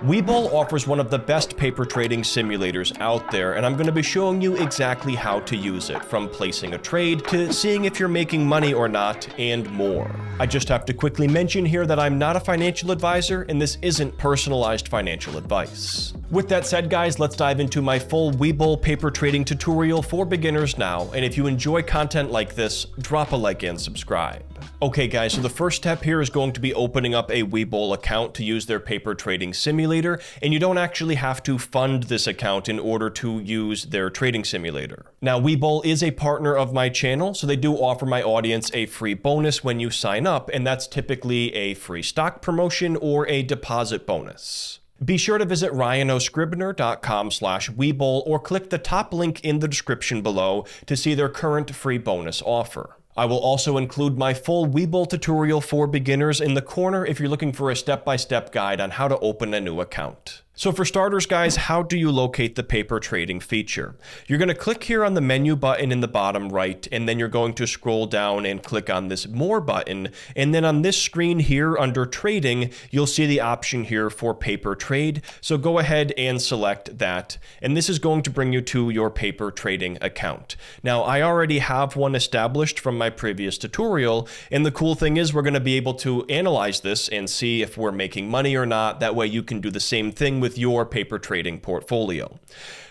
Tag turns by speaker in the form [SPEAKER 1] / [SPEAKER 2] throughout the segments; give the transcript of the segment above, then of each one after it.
[SPEAKER 1] Webull offers one of the best paper trading simulators out there, and I'm going to be showing you exactly how to use it, from placing a trade to seeing if you're making money or not, and more. I just have to quickly mention here that I'm not a financial advisor, and this isn't personalized financial advice. With that said, guys, let's dive into my full Webull paper trading tutorial for beginners now, and if you enjoy content like this, drop a like and subscribe. Okay guys, so the first step here is going to be opening up a Webull account to use their paper trading simulator, and you don't actually have to fund this account in order to use their trading simulator. Now, Webull is a partner of my channel, so they do offer my audience a free bonus when you sign up, and that's typically a free stock promotion or a deposit bonus. Be sure to visit ryanoscribner.com/Webull or click the top link in the description below to see their current free bonus offer. I will also include my full Webull tutorial for beginners in the corner if you're looking for a step-by-step guide on how to open a new account. So for starters, guys, how do you locate the paper trading feature? You're going to click here on the menu button in the bottom right, and then you're going to scroll down and click on this More button, and then on this screen here under Trading, you'll see the option here for Paper Trade, so go ahead and select that, and this is going to bring you to your paper trading account. Now, I already have one established from my previous tutorial, and the cool thing is we're going to be able to analyze this and see if we're making money or not. That way you can do the same thing with your paper trading portfolio.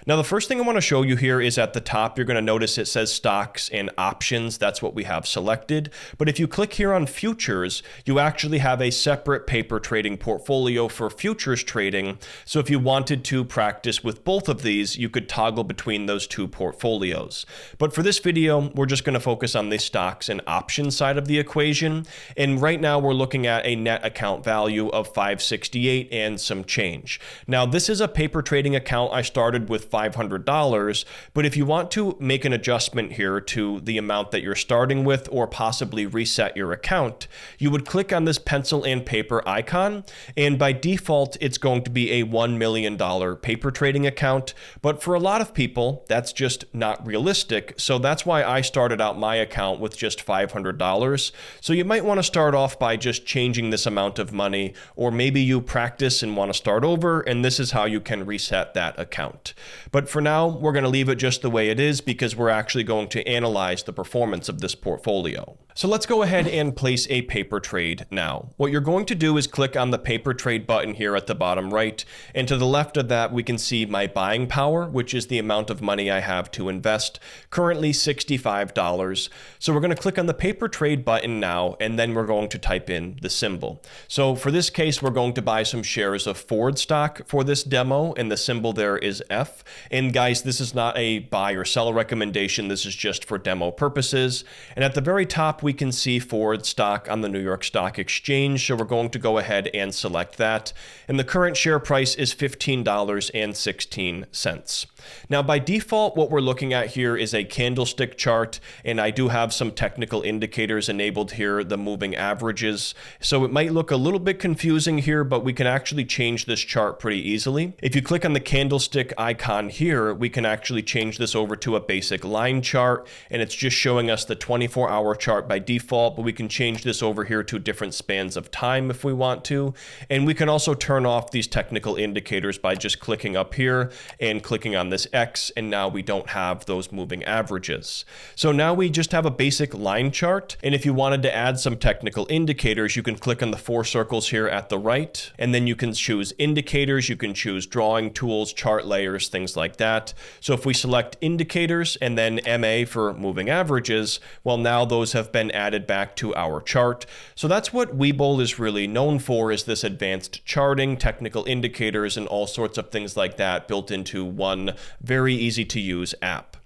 [SPEAKER 1] Now, the first thing I want to show you here is at the top, you're going to notice it says stocks and options. That's what we have selected. But if you click here on futures, you actually have a separate paper trading portfolio for futures trading. So if you wanted to practice with both of these, you could toggle between those two portfolios. But for this video, we're just going to focus on the stocks and options side of the equation. And right now we're looking at a net account value of 568 and some change. Now, this is a paper trading account I started with $500, but if you want to make an adjustment here to the amount that you're starting with or possibly reset your account, you would click on this pencil and paper icon, and by default, it's going to be a $1 million paper trading account, but for a lot of people, that's just not realistic, so that's why I started out my account with just $500. So you might want to start off by just changing this amount of money, or maybe you practice and want to start over, and this is how you can reset that account. But for now, we're going to leave it just the way it is because we're actually going to analyze the performance of this portfolio. So let's go ahead and place a paper trade now. What you're going to do is click on the paper trade button here at the bottom right, and to the left of that, we can see my buying power, which is the amount of money I have to invest, currently $65. So we're going to click on the paper trade button now, and then we're going to type in the symbol. So for this case, we're going to buy some shares of Ford stock for this demo, and the symbol there is F. And guys, this is not a buy or sell recommendation. This is just for demo purposes. And at the very top, we can see Ford stock on the New York Stock Exchange. So we're going to go ahead and select that. And the current share price is $15.16. Now, by default, what we're looking at here is a candlestick chart, and I do have some technical indicators enabled here, the moving averages. So it might look a little bit confusing here, but we can actually change this chart pretty easily. If you click on the candlestick icon here, we can actually change this over to a basic line chart, and it's just showing us the 24-hour chart by default, but we can change this over here to different spans of time if we want to. And we can also turn off these technical indicators by just clicking up here and clicking on this X, and now we don't have those moving averages. So now we just have a basic line chart, and if you wanted to add some technical indicators, you can click on the 4 circles here at the right, and then you can choose indicators, you can choose drawing tools, chart layers, things like that. So if we select indicators and then MA for moving averages, well, now those have been added back to our chart. So that's what Webull is really known for, is this advanced charting, technical indicators, and all sorts of things like that built into one very easy to use app.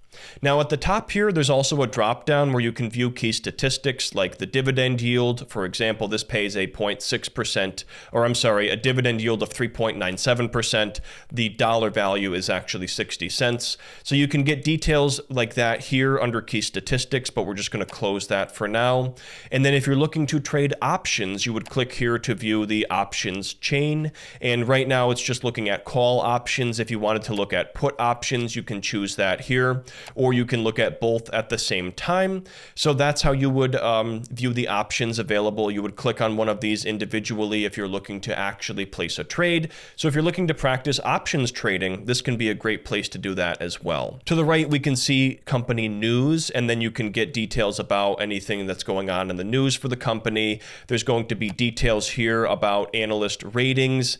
[SPEAKER 1] Now at the top here, there's also a drop down where you can view key statistics like the dividend yield. For example, this pays a 0.6%, or I'm sorry, a dividend yield of 3.97%. The dollar value is actually 60 cents. So you can get details like that here under key statistics, but we're just going to close that for now. And then if you're looking to trade options, you would click here to view the options chain. And right now it's just looking at call options. If you wanted to look at put options, you can choose that here. or you can look at both at the same time. So that's how you would view the options available. You would click on one of these individually if you're looking to actually place a trade. So if you're looking to practice options trading, this can be a great place to do that as well. To the right, we can see company news, and then you can get details about anything that's going on in the news for the company. There's going to be details here about analyst ratings,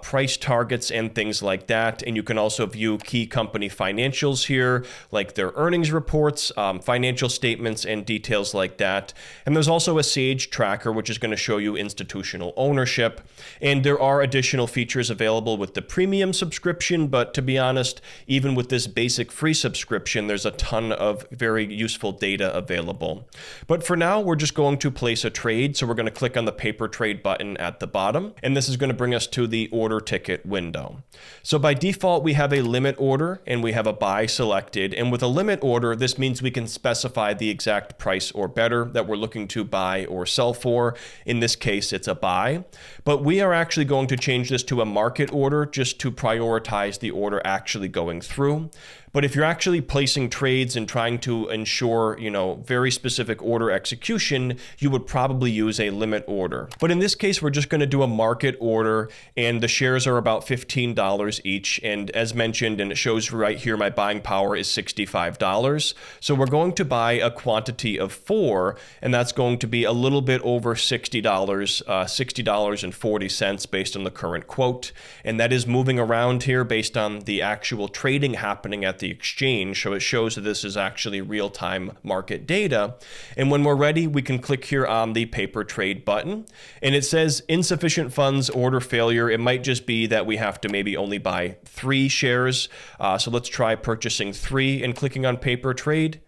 [SPEAKER 1] price targets, and things like that. And you can also view key company financials here, like their earnings reports, financial statements, and details like that. And there's also a Sage tracker, which is going to show you institutional ownership. And there are additional features available with the premium subscription, but to be honest, even with this basic free subscription, there's a ton of very useful data available. But for now, we're just going to place a trade. So we're going to click on the paper trade button at the bottom, and this is going to bring us to the order ticket window. So by default, we have a limit order and we have a buy selected. And with a limit order, this means we can specify the exact price or better that we're looking to buy or sell for. In this case, it's a buy. But we are actually going to change this to a market order just to prioritize the order actually going through. But if you're actually placing trades and trying to ensure, very specific order execution, you would probably use a limit order. But in this case, we're just going to do a market order, and the shares are about $15 each. And as mentioned, and it shows right here, my buying power is $65. So we're going to buy a quantity of 4, and that's going to be a little bit over $60, $60.40 based on the current quote. And that is moving around here based on the actual trading happening at the exchange, so it shows that this is actually real-time market data. And when we're ready, we can click here on the paper trade button, and it says insufficient funds, order failure. It might just be that we have to maybe only buy 3 shares. So let's try purchasing 3 and clicking on paper trade.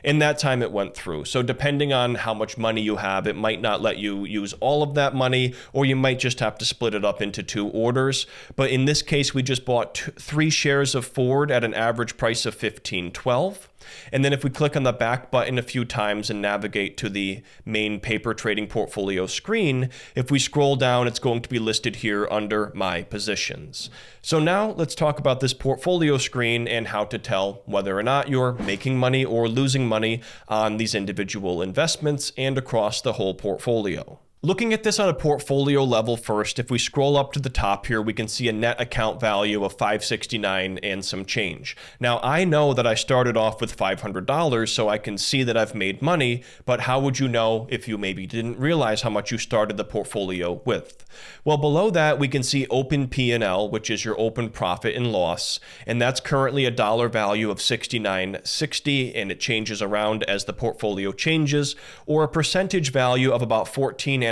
[SPEAKER 1] In that time, it went through. So depending on how much money you have, it might not let you use all of that money, or you might just have to split it up into 2 orders. But in this case, we just bought 3 shares of Ford at an average price of $15.12. And then if we click on the back button a few times and navigate to the main paper trading portfolio screen, if we scroll down, it's going to be listed here under my positions. So now let's talk about this portfolio screen and how to tell whether or not you're making money or losing money on these individual investments and across the whole portfolio. Looking at this on a portfolio level first, if we scroll up to the top here, we can see a net account value of $569 and some change. Now, I know that I started off with $500, so I can see that I've made money, but how would you know if you maybe didn't realize how much you started the portfolio with? Well, below that, we can see open P&L, which is your open profit and loss, and that's currently a dollar value of $69.60, and it changes around as the portfolio changes, or a percentage value of about 14.5%.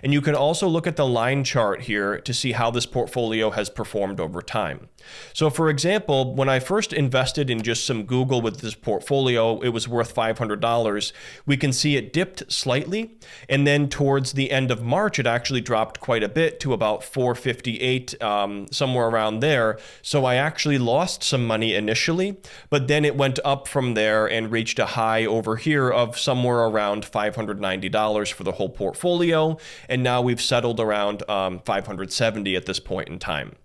[SPEAKER 1] And you can also look at the line chart here to see how this portfolio has performed over time. So for example, when I first invested in just some Google with this portfolio, it was worth $500. We can see it dipped slightly, and then towards the end of March, it actually dropped quite a bit to about $458, somewhere around there. So I actually lost some money initially, but then it went up from there and reached a high over here of somewhere around $590 for the whole portfolio. And now we've settled around $570 at this point in time.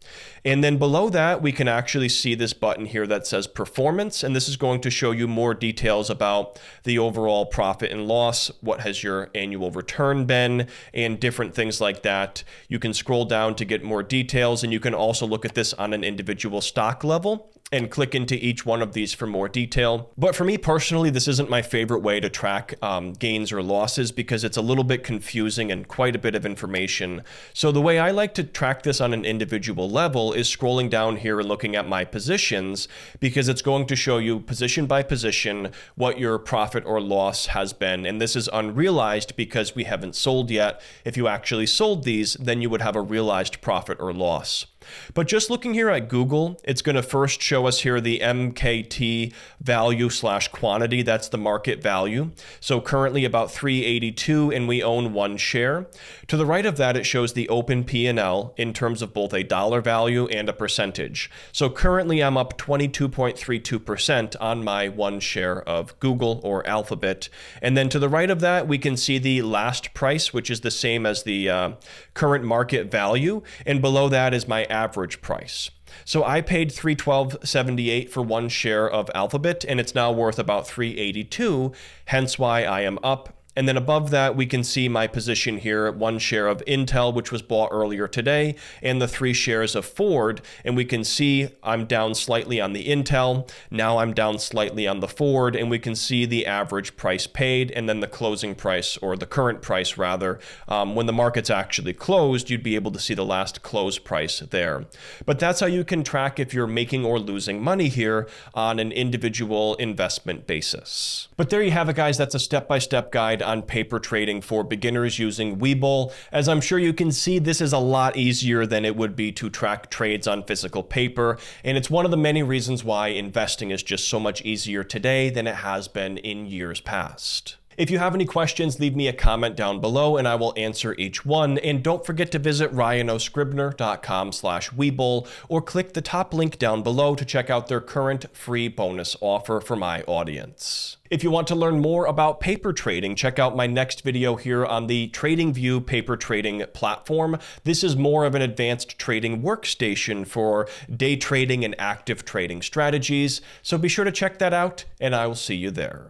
[SPEAKER 1] And then below that, we can actually see this button here that says performance, and this is going to show you more details about the overall profit and loss, what has your annual return been, and different things like that. You can scroll down to get more details, and you can also look at this on an individual stock level and click into each one of these for more detail. But for me personally, this isn't my favorite way to track gains or losses because it's a little bit confusing and quite a bit of information. So the way I like to track this on an individual level is scrolling down here and looking at my positions, because it's going to show you position by position what your profit or loss has been. And this is unrealized because we haven't sold yet. If you actually sold these, then you would have a realized profit or loss. But just looking here at Google, it's going to first show us here the MKT value / quantity. That's the market value. So currently about 382, and we own 1 share. To the right of that, it shows the open P&L in terms of both a dollar value and a percentage. So currently I'm up 22.32% on my 1 share of Google or Alphabet. And then to the right of that, we can see the last price, which is the same as the current market value. And below that is my average price. So I paid $312.78 for one share of Alphabet, and it's now worth about $382, hence why I am up. And then above that, we can see my position here, one share of Intel, which was bought earlier today, and the 3 shares of Ford. And we can see I'm down slightly on the Intel. Now I'm down slightly on the Ford, and we can see the average price paid and then the closing price, or the current price rather. When the market's actually closed, you'd be able to see the last close price there. But that's how you can track if you're making or losing money here on an individual investment basis. But there you have it, guys. That's a step-by-step guide on paper trading for beginners using Webull. As I'm sure you can see, this is a lot easier than it would be to track trades on physical paper, and it's one of the many reasons why investing is just so much easier today than it has been in years past. If you have any questions, leave me a comment down below and I will answer each one. And don't forget to visit ryanoscribner.com/Webull or click the top link down below to check out their current free bonus offer for my audience. If you want to learn more about paper trading, check out my next video here on the TradingView paper trading platform. This is more of an advanced trading workstation for day trading and active trading strategies. So be sure to check that out, and I will see you there.